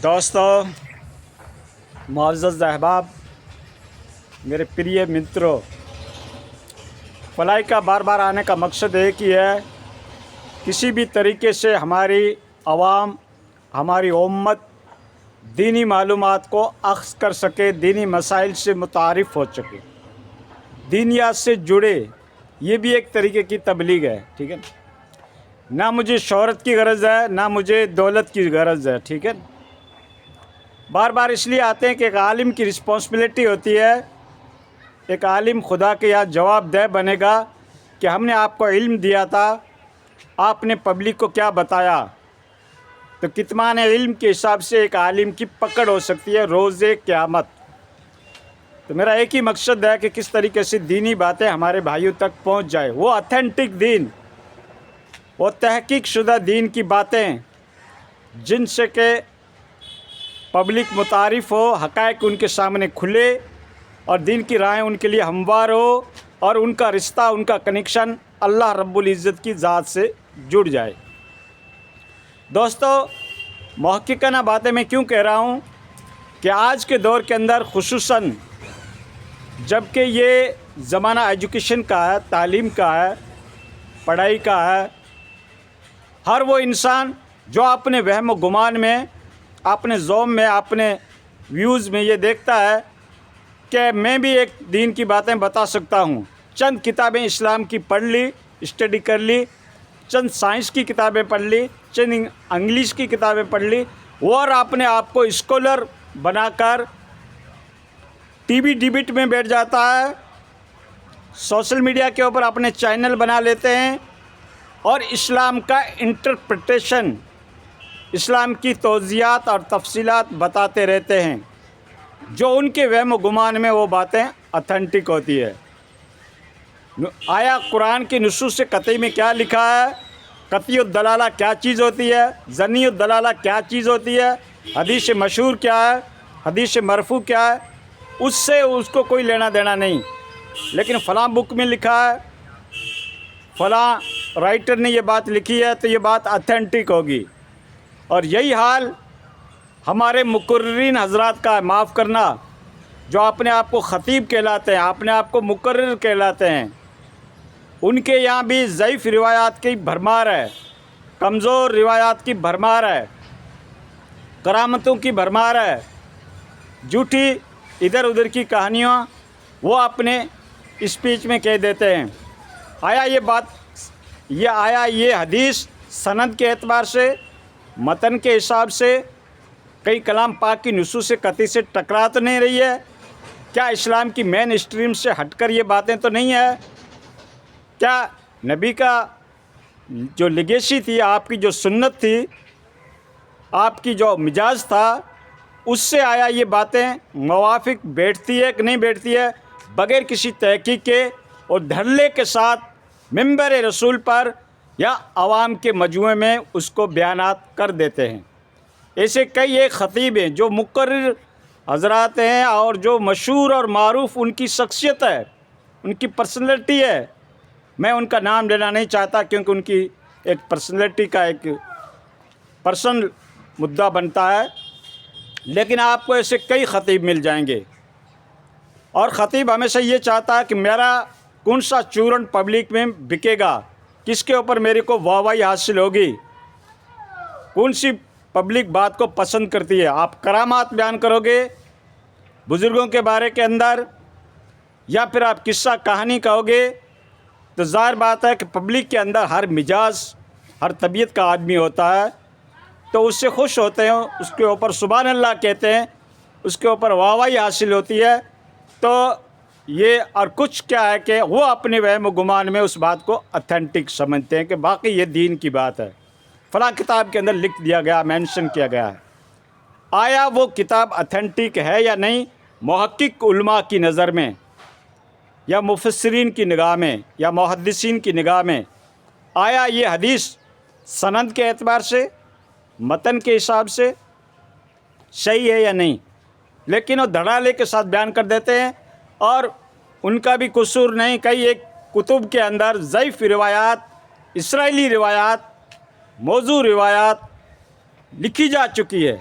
दोस्तों, मुअज़्ज़ज़ अहबाब, मेरे प्रिय मित्रों, फलाई का बार बार आने का मकसद एक ही है, किसी भी तरीके से हमारी आवाम, हमारी उम्मत दीनी मालूमात को अख्ज़ कर सके, दीनी मसाइल से मुतारिफ़ हो सके, दीनियात से जुड़े। ये भी एक तरीके की तबलीग है, ठीक है ना। मुझे शोहरत की गरज़ है, ना मुझे दौलत की गरज़ है, ठीक है। बार बार इसलिए आते हैं कि एक आलिम की रिस्पॉन्सिबिलिटी होती है, एक आलिम खुदा के यहाँ जवाबदेह बनेगा कि हमने आपको इल्म दिया था, आपने पब्लिक को क्या बताया। तो कितमान इल्म के हिसाब से एक आलिम की पकड़ हो सकती है रोज़े क़यामत। तो मेरा एक ही मकसद है कि किस तरीके से दीनी बातें हमारे भाइयों तक पहुंच जाए, वो ऑथेंटिक दीन, वो तहकीक शुदा दीन की बातें जिनसे के पब्लिक मुतारिफ़ हो, हक़ाइक़ उनके सामने खुले और दीन की राहें उनके लिए हमवार हो और उनका रिश्ता, उनका कनेक्शन अल्लाह रब्बुल इज़्ज़त की ज़ात से जुड़ जाए। दोस्तों, महक़िक़ाना बातें मैं क्यों कह रहा हूँ कि आज के दौर के अंदर खुसूसन जबकि ये ज़माना एजुकेशन का है, तालीम का है, पढ़ाई का है, हर वो इंसान जो अपने वहम व गुमान में, अपने ज़ौम में, अपने व्यूज़ में ये देखता है कि मैं भी एक दीन की बातें बता सकता हूँ। चंद किताबें इस्लाम की पढ़ ली, स्टडी कर ली, चंद साइंस की किताबें पढ़ ली, चंद इंग्लिश की किताबें पढ़ ली और अपने आप को स्कॉलर बनाकर टीवी डिबेट में बैठ जाता है, सोशल मीडिया के ऊपर अपने चैनल बना लेते हैं और इस्लाम का इंटरप्रिटेशन, इस्लाम की तौज़ियात और तफसीलात बताते रहते हैं, जो उनके वहम गुमान में वो बातें ऑथेंटिक होती है। आया कुरान की नुसूस से कतई में क्या लिखा है, कतई दलाला क्या चीज़ होती है, ज़नी दलाला क्या चीज़ होती है, हदीस मशहूर क्या है, हदीस मरफू क्या है, उससे उसको कोई लेना देना नहीं। लेकिन फ़लाँ बुक में लिखा है, फ़लाँ राइटर ने ये बात लिखी है, तो ये बात ऑथेंटिक होगी। और यही हाल हमारे मुकर्रिरीन हज़रात का है, माफ़ करना, जो अपने आप को ख़तीब कहलाते हैं, अपने आप को मुकर्रिर कहलाते हैं, उनके यहाँ भी ज़ईफ़ रिवायात की भरमार है, कमज़ोर रिवायात की भरमार है, करामतों की भरमार है, झूठी इधर उधर की कहानियाँ वो अपने स्पीच में कह देते हैं। आया ये बात, ये हदीस सनद के एतबार से, मतन के हिसाब से कई कलाम पाक की नुसूस से कतई से टकरा तो नहीं रही है? क्या इस्लाम की मेन स्ट्रीम से हटकर ये बातें तो नहीं है? क्या नबी का जो लिगेसी थी, आपकी जो सुन्नत थी, आपकी जो मिजाज था, उससे आया ये बातें मुवाफ़िक बैठती है कि नहीं बैठती है? बग़ैर किसी तहक़ीक़ के और धड़ल्ले के साथ मिंबर रसूल पर या आवाम के मजमुए में उसको बयानात कर देते हैं। ऐसे कई एक ख़तीब हैं जो मुकर्रिर हज़रात हैं और जो मशहूर और मारूफ़ उनकी शख्सियत है, उनकी पर्सनैलिटी है। मैं उनका नाम लेना नहीं चाहता क्योंकि उनकी एक पर्सनैलिटी का एक पर्सनल मुद्दा बनता है, लेकिन आपको ऐसे कई ख़तीब मिल जाएंगे। और ख़तीब हमेशा ये चाहता है कि मेरा कौन सा चूरन पब्लिक में बिकेगा, किसके ऊपर मेरे को वाहवाही हासिल होगी, कौन सी पब्लिक बात को पसंद करती है। आप करामात बयान करोगे बुज़ुर्गों के बारे के अंदर, या फिर आप किस्सा कहानी कहोगे, तो ज़ाहिर बात है कि पब्लिक के अंदर हर मिजाज, हर तबीयत का आदमी होता है, तो उससे खुश होते हैं, उसके ऊपर सुभान अल्लाह कहते हैं, उसके ऊपर वाहवाही हासिल होती है। तो ये और कुछ क्या है कि वो अपने वहम गुमान में उस बात को ऑथेंटिक समझते हैं कि बाकी ये दीन की बात है, फ़लाँ किताब के अंदर लिख दिया गया, मेंशन किया गया है। आया वो किताब ऑथेंटिक है या नहीं मुहक्किक उलमा की नज़र में, या मुफस्सिरीन की निगाह में, या मुहद्दिसीन की निगाह में? आया ये हदीस सनद के एतबार से, मतन के हिसाब से सही है या नहीं? लेकिन वो धड़ाले के साथ बयान कर देते हैं और उनका भी कसूर नहीं। कई एक कुतुब के अंदर ज़ईफ़ रिवायात, इसराइली रिवायात, मौजू रिवायात लिखी जा चुकी है,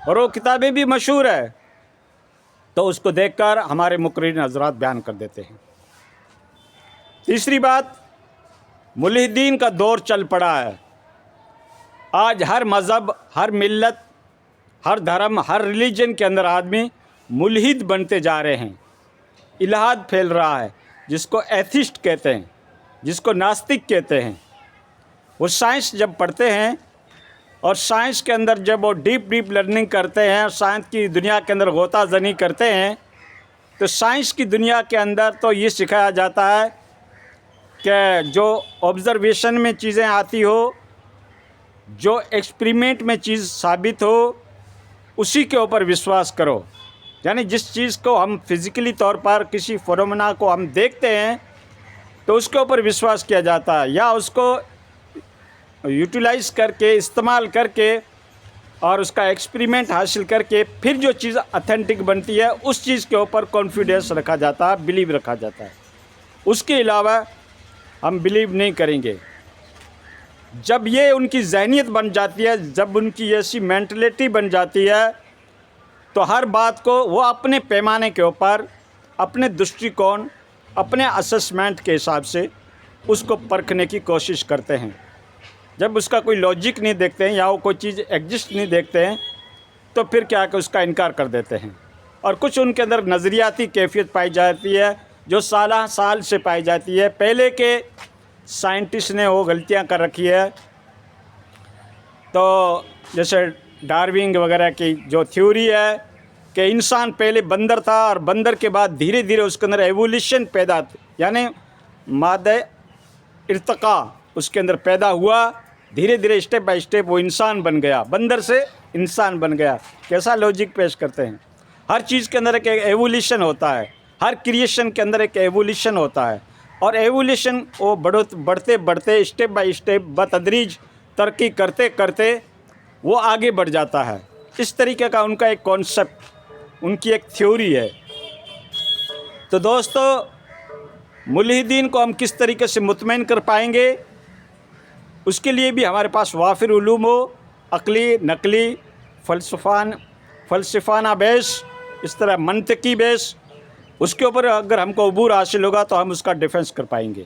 اور وہ کتابیں بھی مشہور ہے، تو اس کو دیکھ کر ہمارے مقررین حضرات بیان کر دیتے ہیں۔ تیسری بات، ملحدین کا دور چل پڑا ہے۔ آج ہر مذہب، ہر ملت، ہر دھرم، ہر ریلیجن کے اندر آدمی ملحد بنتے جا رہے ہیں، الحاد پھیل رہا ہے، جس کو ایتھسٹ کہتے ہیں، جس کو ناستک کہتے ہیں۔ وہ سائنس جب پڑھتے ہیں اور سائنس کے اندر جب وہ ڈیپ لرننگ کرتے ہیں اور سائنس کی دنیا کے اندر غوطہ زنی کرتے ہیں، تو سائنس کی دنیا کے اندر تو یہ سکھایا جاتا ہے کہ جو آبزرویشن میں چیزیں آتی ہو، جو ایکسپریمنٹ میں چیز ثابت ہو، اسی کے اوپر وشواس کرو۔ یعنی جس چیز کو ہم فزیکلی طور پر کسی فنومینا کو ہم دیکھتے ہیں تو اس کے اوپر وشواس کیا جاتا ہے، یا اس کو یوٹیلائز کر کے، استعمال کر کے اور اس کا ایکسپریمنٹ حاصل کر کے پھر جو چیز اتھینٹک بنتی ہے اس چیز کے اوپر کانفیڈنس رکھا جاتا ہے، بلیو رکھا جاتا ہے۔ اس کے علاوہ ہم بلیو نہیں کریں گے۔ جب یہ ان کی ذہنیت بن جاتی ہے، جب ان کی ایسی مینٹلٹی بن جاتی ہے، تو ہر بات کو وہ اپنے پیمانے کے اوپر، اپنے درشٹی کون، اپنے اسسمنٹ کے حساب سے اس کو پرکھنے کی کوشش کرتے ہیں۔ جب اس کا کوئی لاجک نہیں دیکھتے ہیں یا وہ کوئی چیز ایگزسٹ نہیں دیکھتے ہیں تو پھر کیا کہ اس کا انکار کر دیتے ہیں۔ اور کچھ ان کے اندر نظریاتی کیفیت پائی جاتی ہے جو سالہ سال سے پائی جاتی ہے۔ پہلے کے سائنٹسٹ نے وہ غلطیاں کر رکھی ہے، تو جیسے ڈارون وغیرہ کی جو تھیوری ہے کہ انسان پہلے بندر تھا اور بندر کے بعد دھیرے دھیرے اس کے اندر ایولیشن پیدا، یعنی مادہ ارتقاء اس کے اندر پیدا ہوا، دھیرے دھیرے اسٹیپ بائی اسٹیپ وہ انسان بن گیا، بندر سے انسان بن گیا۔ کیسا لاجک پیش کرتے ہیں؟ ہر چیز کے اندر ایک ایولیشن ہوتا ہے، ہر کریشن کے اندر ایک ایولیشن ہوتا ہے، اور ایولیشن وہ بڑھتے بڑھتے اسٹیپ بائی اسٹیپ بتدریج ترقی کرتے کرتے وہ آگے بڑھ جاتا ہے۔ اس طریقے کا ان کا ایک کانسیپٹ، ان کی ایک تھیوری ہے۔ تو دوستو، ملحدین کو ہم کس طریقے سے مطمئن کر پائیں گے؟ اس کے لیے بھی ہمارے پاس وافر علوم ہو، عقلی، نقلی، فلسفانہ بیس، اس طرح منطقی بیس، اس کے اوپر اگر ہم کو عبور حاصل ہوگا تو ہم اس کا ڈیفنس کر پائیں گے۔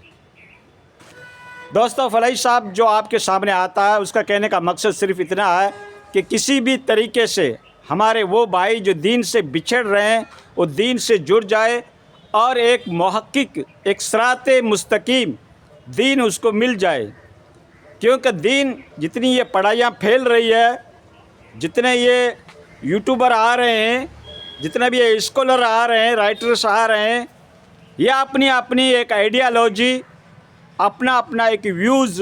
دوستو، فلاحی صاحب جو آپ کے سامنے آتا ہے اس کا کہنے کا مقصد صرف اتنا ہے کہ کسی بھی طریقے سے ہمارے وہ بھائی جو دین سے بچھڑ رہے ہیں وہ دین سے جڑ جائے اور ایک محقق، ایک صراط مستقیم دین اس کو مل جائے۔ کیونکہ دین جتنی یہ پڑھائیاں پھیل رہی ہے، جتنے یہ یوٹیوبر آ رہے ہیں، جتنے بھی یہ اسکالر آ رہے ہیں، رائٹرس آ رہے ہیں، یہ اپنی اپنی ایک آئیڈیالوجی، اپنا ایک ویوز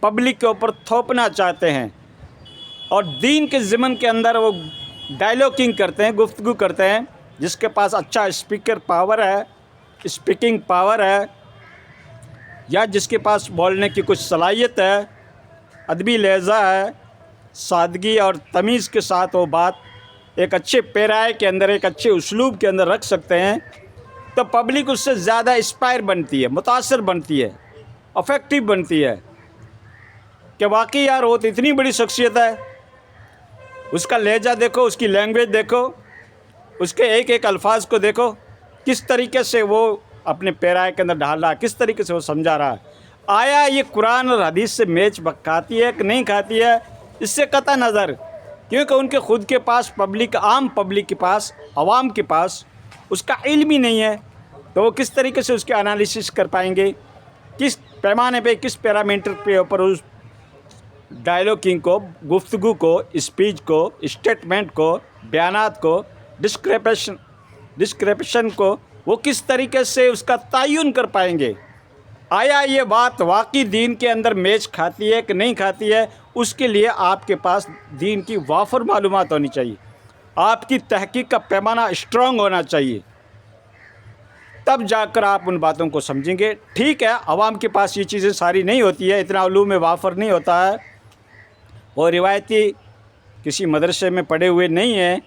پبلک کے اوپر تھوپنا چاہتے ہیں، اور دین کے ضمن کے اندر وہ ڈائلاگنگ کرتے ہیں، گفتگو کرتے ہیں۔ جس کے پاس اچھا اسپیکنگ پاور ہے یا جس کے پاس بولنے کی کچھ صلاحیت ہے، ادبی لہجہ ہے، سادگی اور تمیز کے ساتھ وہ بات ایک اچھے پیرائے کے اندر، ایک اچھے اسلوب کے اندر رکھ سکتے ہیں، تو پبلک اس سے زیادہ انسپائر بنتی ہے، متاثر بنتی ہے، افیکٹو بنتی ہے کہ واقعی یار وہ تو اتنی بڑی شخصیت ہے۔ اس کا لہجہ دیکھو، اس کی لینگویج دیکھو، اس کے ایک ایک الفاظ کو دیکھو، کس طریقے سے وہ اپنے پیرائے کے اندر ڈال رہا ہے، کس طریقے سے وہ سمجھا رہا ہے۔ آیا یہ قرآن اور حدیث سے میچ کھاتی ہے کہ نہیں کھاتی ہے، اس سے قطع نظر، کیونکہ ان کے خود کے پاس عام پبلک کے پاس، عوام کے پاس اس کا علم ہی نہیں ہے، تو وہ کس طریقے سے اس کے انالیسس کر پائیں گے، کس پیمانے پہ، کس پیرامیٹر پہ اوپر اس ڈائلاگنگ کو، گفتگو کو، اسپیچ کو، اسٹیٹمنٹ کو، بیانات کو، ڈسکرپشن کو وہ کس طریقے سے اس کا تعین کر پائیں گے۔ آیا یہ بات واقعی دین کے اندر میچ کھاتی ہے کہ نہیں کھاتی ہے، اس کے لیے آپ کے پاس دین کی وافر معلومات ہونی چاہیے، آپ کی تحقیق کا پیمانہ اسٹرانگ ہونا چاہیے، تب جا کر آپ ان باتوں کو سمجھیں گے۔ ٹھیک ہے، عوام کے پاس یہ چیزیں ساری نہیں ہوتی ہے، اتنا علوم وافر نہیں ہوتا ہے، وہ روایتی کسی مدرسے میں پڑھے ہوئے نہیں ہیں،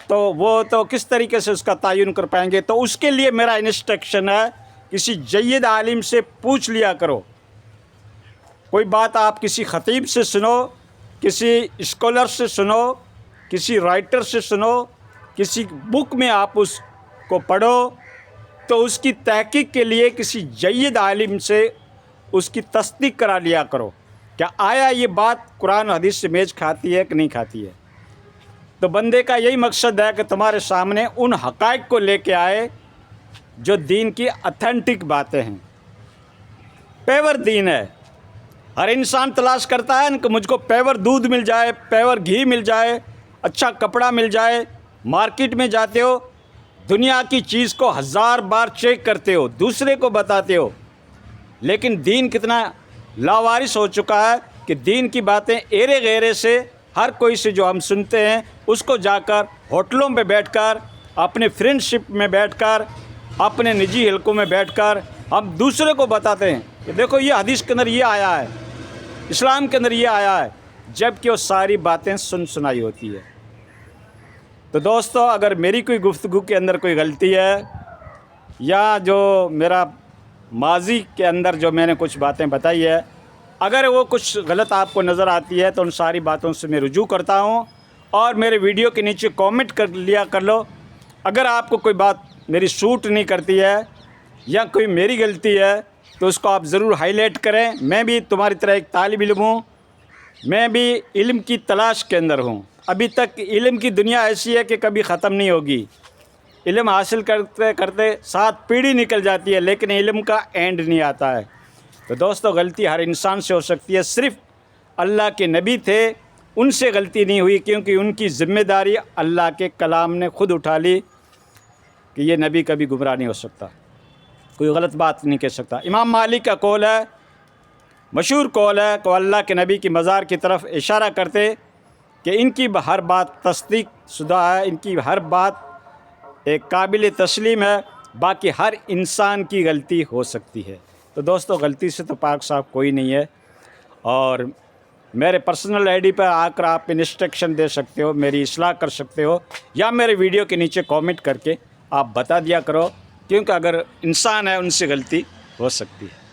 تو وہ تو کس طریقے سے اس کا تعین کر پائیں گے۔ تو اس کے لیے میرا انسٹرکشن ہے، کسی جید عالم سے پوچھ لیا کرو۔ کوئی بات آپ کسی خطیب سے سنو، کسی اسکالر سے سنو، किसी राइटर से सुनो, किसी बुक में आप उसको पढ़ो, तो उसकी तहकीक के लिए किसी जय्यद आलिम से उसकी तस्दीक करा लिया करो, क्या आया ये बात कुरान हदीस से मेज खाती है कि नहीं खाती है। तो बंदे का यही मकसद है कि तुम्हारे सामने उन हक़ाइक़ को लेके आए जो दीन की ऑथेंटिक बातें हैं। पेवर दीन है। हर इंसान तलाश करता है कि मुझको पेवर दूध मिल जाए, पेवर घी मिल जाए, अच्छा कपड़ा मिल जाए। मार्केट में जाते हो, दुनिया की चीज़ को 1000 बार चेक करते हो, दूसरे को बताते हो, लेकिन दीन कितना लावारिस हो चुका है कि दीन की बातें एरे गैरे से हर कोई से जो हम सुनते हैं उसको जाकर होटलों में बैठकर, अपने फ्रेंडशिप में बैठकर, अपने निजी हलकों में बैठकर हम दूसरे को बताते हैं कि देखो ये हदीस के अंदर ये आया है, इस्लाम के अंदर ये आया है, जबकि वो सारी बातें सुनाई होती है। तो दोस्तों, अगर मेरी कोई गुफ्तगू के अंदर कोई गलती है या जो मेरा माजी के अंदर जो मैंने कुछ बातें बताई है, अगर वो कुछ गलत आपको नज़र आती है तो उन सारी बातों से मैं रुजू करता हूँ और मेरे वीडियो के नीचे कमेंट कर लिया कर लो। अगर आपको कोई बात मेरी सूट नहीं करती है या कोई मेरी गलती है तो उसको आप ज़रूर हाईलाइट करें। मैं भी तुम्हारी तरह एक तालिब इल्म हूँ, मैं भी इल्म की तलाश के अंदर हूँ। अभी तक इल्म की दुनिया ऐसी है कि कभी ख़त्म नहीं होगी। इल्म हासिल करते करते 7 पीढ़ी निकल जाती है, लेकिन इल्म का एंड नहीं आता है। तो दोस्तों, गलती हर इंसान से हो सकती है। सिर्फ़ अल्लाह के नबी थे, उनसे गलती नहीं हुई, क्योंकि उनकी ज़िम्मेदारी अल्लाह के कलाम ने ख़ुद उठा ली कि ये नबी कभी गुमराह नहीं हो सकता, कोई गलत बात नहीं कह सकता। इमाम मालिक का कौल है, मशहूर कौल है कि अल्लाह के नबी की मज़ार की तरफ इशारा करते कि इनकी हर बात तस्दीक शुदा है, इनकी हर बात एक काबिल तस्लीम है, बाकी हर इंसान की गलती हो सकती है। तो दोस्तों, गलती से तो पाक साहब कोई नहीं है। और मेरे पर्सनल आईडी पर आकर आप इंस्ट्रक्शन दे सकते हो, मेरी इस्लाह कर सकते हो, या मेरे वीडियो के नीचे कमेंट करके आप बता दिया करो, क्योंकि अगर इंसान है उनसे गलती हो सकती है।